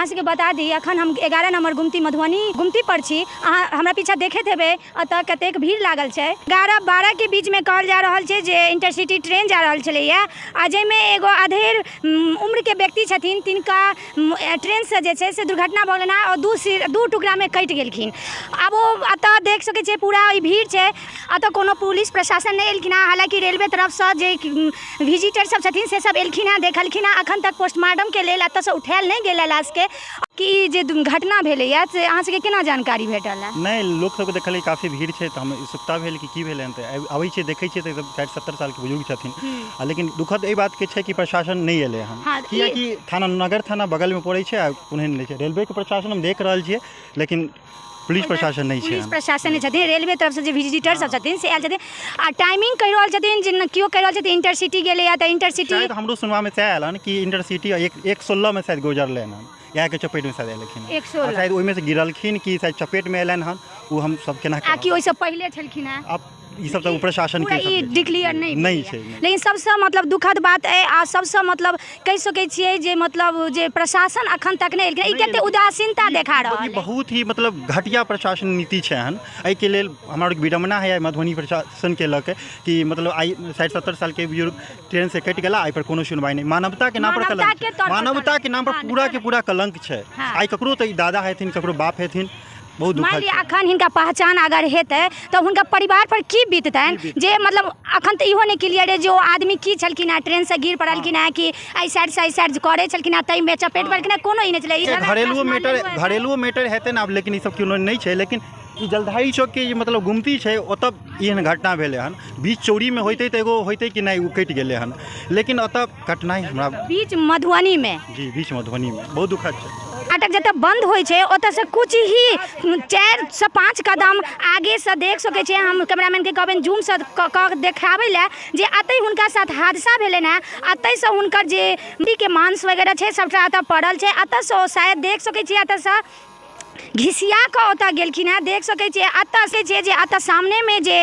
सबके बता दी अखन हम 11 नंबर गुमती मधुबनी गुमती पर छी। हमरा पीछा देखैत हेबै अतः कतेक भीड़ लागल छै। 11-12 के बीच में कहल जा रहल छै जे इंटरसिटी ट्रेन जा रहल छलैया आ जाहिमे एगो अधेड़ उम्र के व्यक्ति छथिन तिनका ट्रेन से जे छै से दुर्घटना भऽ गेलनि और दू टुकड़ा में कटि गेलखिन। आब ओ अतः देख सकै छियै पूरा भीड़ छै। अतः कोनो पुलिस प्रशासन नहीं एलखिन हँ। हालांकि रेलवे तरफ से जे विजिटर सब छथिन से सब एलखिन हँ देखलखिन हँ। अखन तक पोस्टमार्टम के लेल एतऽ से उठायल नहीं गेल लाश के। कि जे घटना भेलैया से अहाँ सबके केना जानकारी भेटल है? नहीं लोग सबके देखल काफी भीड़ छै तऽ हम उत्सुकता भेल कि भेलै हन तऽ अबै छै देखै छियै तऽ 60-70 साल के बुजुर्ग छथिन। लेकिन दुखद एहि बात के छै कि प्रशासन नहीं एलै हन। कियाकि थाना नगर थाना बगल में पड़ै छै आ उन्हें नहीं छै। रेलवे के प्रशासन हम देख रहल छियै लेकिन पुलिस प्रशासन नहीं छै। पुलिस प्रशासन नहीं छथिन। रेलवे तरफ से जे विजिटर सब छथिन से आयल छथिन आ टाइमिंग कहि रहल छथिन जे केओ कहि रहल छथिन इंटरसिटी गेलै या तऽ इंटरसिटी शायद हमरो सुनवा में सएह आयल हन कि इंटरसिटी 116 में शायद गुजरलै हन। यहाँ के चपेट में शायद एलखिन 116 शायद ओहिमे से गिरलखिन कि शायद चपेट में एलन हन। वो हम सब केना कि ओइसे पहले छलखिन हँ। अब ई सब तऽ प्रशासन के सब डिक्लेयर नहीं छै। लेकिन सबसे मतलब दुखद बात है आ सबसे मतलब कहि सकै छियै जे मतलब जे प्रशासन अखन तक नहीं एलखिन। ई कते उदासीनता देखा रहल है। बहुत ही मतलब घटिया प्रशासन नीति छै हन। एहि के लेल हमरा विडम्बना है मधुबनी प्रशासन के लऽ के कि मतलब आई 60-70 साल के बुजुर्ग ट्रेन से कटि गेला। एहि पर कोनो सुनवाई नहीं। मानवता के नाम पर कलंक, मानवता के नाम पर पूरा के पूरा कलंक छै। आई ककरो तऽ दादा हेथिन ककरो बाप हेथिन। बहुत मान लिअ अखन हिनका पहचान अगर हेतै तऽ हुनका परिवार पर की बीततनि जे मतलब अखन तऽ इहो नहीं क्लियर है जे ओ आदमी की छलखिन हँ ट्रेन से गिर पड़लखिन हँ कि एहि साइड से एहि साइड करे छलखिन हँ ताहिमे चपेट पड़लखिन हँ कोनो ही नहीं छलै। घरेलू मैटर हेतै ने। आब लेकिन ई सब कोनो नहीं छै। लेकिन ई जलधारी चौक के मतलब गुमती छै ओतऽ एहन घटना भेलै हन। बीच चौरी में होइतै तऽ एगो होइतै कि नहीं कटि गेलै हन। लेकिन ओतऽ घटना हमरा बीच मधुबनी में बीच मधुबनी में बहुत दुखद छै। नाटक जतऽ बंद होइ छै ओतऽ से कुछ ही 4 से 5 कदम आगे से देख सकै छियै। हम कैमरामैन के कहबनि जूम से देखाबै लए जे अतै हुनका साथ हादसा भेलनि हँ। अतै से हुनकर जे के मांस वगैरह छै सबटा अतऽ पड़ल छै। अतऽ से शायद देख सकै छियै अतऽ से घिसिया कऽ ओतऽ गेलखिन हँ। देख सकै छियै अतऽ से जे अतऽ सामने में जे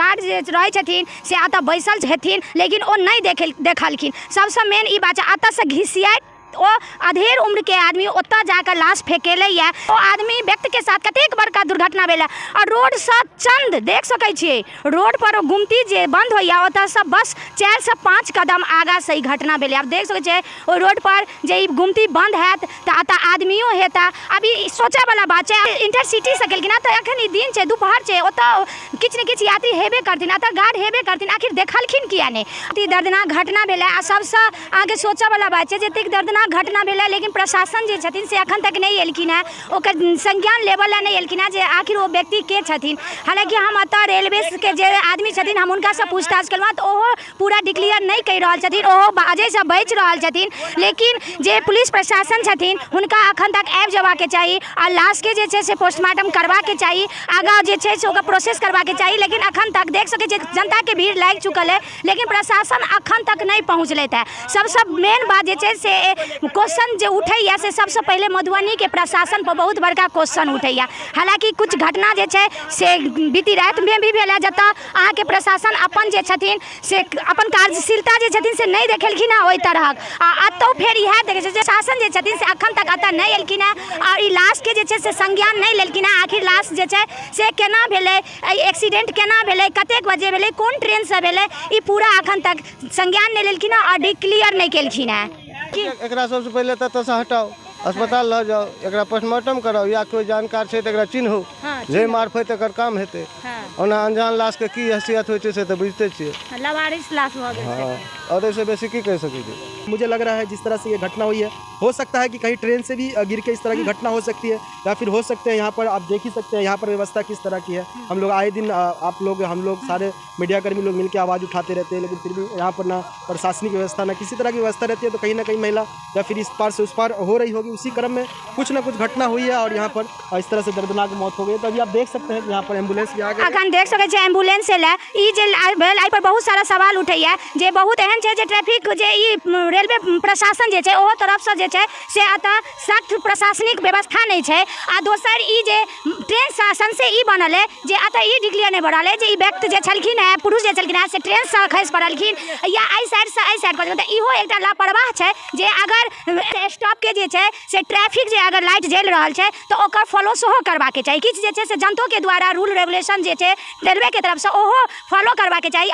गार्ड जे रहै छथिन से अतऽ बैसल छथिन लेकिन ओ नहीं देखलखिन। सबसे मेन ई बात छै अतऽ से घिसिया ओ अधेड़ उम्र के आदमी ओतऽ जाकर लाश फेंकेले या ओ आदमी व्यक्ति के साथ कतेक बड़का दुर्घटना भेल। और रोड से चंद देख सकै छियै रोड पर गुमती जे बंद होइया ओतऽ से बस 4 से 5 कदम आगा से ई घटना भेल। अब देख सकै छियै ओ रोड पर जे गुमती बंद हैत तऽ अतऽ आदमियों हेता। अभी सोचे वाला बात छै इंटरसिटी से गेलखिन तऽ अखन ई दिन छै दुपहर छै ओतऽ किछु ने किछु यात्री हेबे करथिन अतऽ गार्ड हेबे करथिन। आखिर देखलखिन किया नहीं? अति दर्दनाक घटना भेल आ सबसे आगे सोचे वाला बात छै जतेक दर्दनाक घटना भेल लेकिन प्रशासन जे छथिन से अखन तक नहीं एलखिन हँ। ओकर संज्ञान लेवल नहीं एलखिन हँ जे आखिर वो व्यक्ति के छथिन। हालांकि हम अतः रेलवे के जे आदमी छथिन हम उनका से पूछताछ केलहुँ तऽ ओहो पूरा डिक्लेयर नहीं कहि रहल छथिन। ओहो बाजै से बचि रहल छथिन। लेकिन जे पुलिस प्रशासन छथिन हुनका अखन तक आबि जेबाक चाही और लाश के जे छै से पोस्टमार्टम करबाक चाही। आगाँ जे छै से ओकर प्रोसेस करबाक चाही। लेकिन अखन तक देख सकै छियै जनता के भीड़ लागि चुकल है लेकिन प्रशासन अखन तक नहीं पहुँचलथि है। सबसे मेन बात जे छै से क्वेश्चन जो उठैया से सबसे पहले मधुबनी के प्रशासन पर बहुत बड़का क्वेश्चन उठैया। हालांकि कुछ घटना जे छै से बीती रात में भी भेल जतऽ अहाँ के प्रशासन अपन जे छथिन से अपन कार्यशीलता जे छथिन से नहीं देखेलखिन हँ ओहि तरहक। आ अतौ फेर इएह देखै छै जे शासन जे छथिन से अखन तक अतऽ नहीं एलखिन हँ और ई लाश के जे छै से संज्ञान नहीं लेलखिन हँ। आखिर लाश जे छै से केना भेलै एक्सीडेंट केना भेलै कतेक बजे भेलै कोन ट्रेन से भेलै ई पूरा अखन तक संज्ञान नहीं लेलखिन हँ और डिक्लेयर नहीं केलखिन हँ। एकरा सबसे पहले ततऽ से हटाओ अस्पताल लऽ जाओ एकरा पोस्टमार्टम कराओ या कोई जानकार छै तऽ एकरा चिन्हू जे मार्फत एकर काम हेतै। ओना अनजान लाश के की हैसियत होइ छै से तऽ बुझते छियै। लवारिस लाश भऽ गेल और ऐसे बेसी की कह सकै छी। मुझे लग रहा है जिस तरह से ये घटना हुई है हो सकता है कि कहीं ट्रेन से भी गिर के इस तरह की घटना हो सकती है या फिर हो सकते हैं यहाँ पर आप देख ही सकते हैं यहाँ पर व्यवस्था किस तरह की है। हम लोग आए दिन आप लोग हम लोग सारे मीडियाकर्मी लोग मिलकर आवाज़ उठाते रहते हैं लेकिन फिर भी यहाँ पर ना प्रशासनिक व्यवस्था ना किसी तरह की व्यवस्था रहती है। तो कहीं ना कहीं महिला या फिर इस पार से उस पार हो रही होगी उसी क्रम में कुछ ना कुछ घटना हुई है और यहाँ पर इस तरह से दर्दनाक मौत हो गई। तो अभी आप देख सकते हैं कि यहाँ पर एम्बुलेंस भी आ गई। अखन देख सकै छियै एम्बुलेंस एलै ई जे भेल एहि पर बहुत सारा सवाल उठैया जे बहुत एहन कारण छै जे ट्रैफिक जे ई रेलवे प्रशासन जे छै ओहो तरफसँ जे छै से एतऽ सख्त प्रशासनिक व्यवस्था नहि छै। आ दोसर ई जे ट्रेन शासन से ई बनल है जे एतऽ ई डिक्लेयर नहि बनल है जे ई व्यक्ति जे छलखिन है पुरुष जे छलखिन है से ट्रेनसँ खसि पड़लखिन या एहि साइडसँ एहि साइड पर, तऽ इहो एकटा लापरवाह छै जे अगर स्टॉपके जे छै से ट्रैफिक जे अगर लाइट जलि रहल छै तऽ ओकर फॉलो सेहो करबाक चाही। किछु जे छै से जनतोके द्वारा रूल रेगुलेशन जे छै रेलवेके तरफसँ ओहो फॉलो करबाक चाही।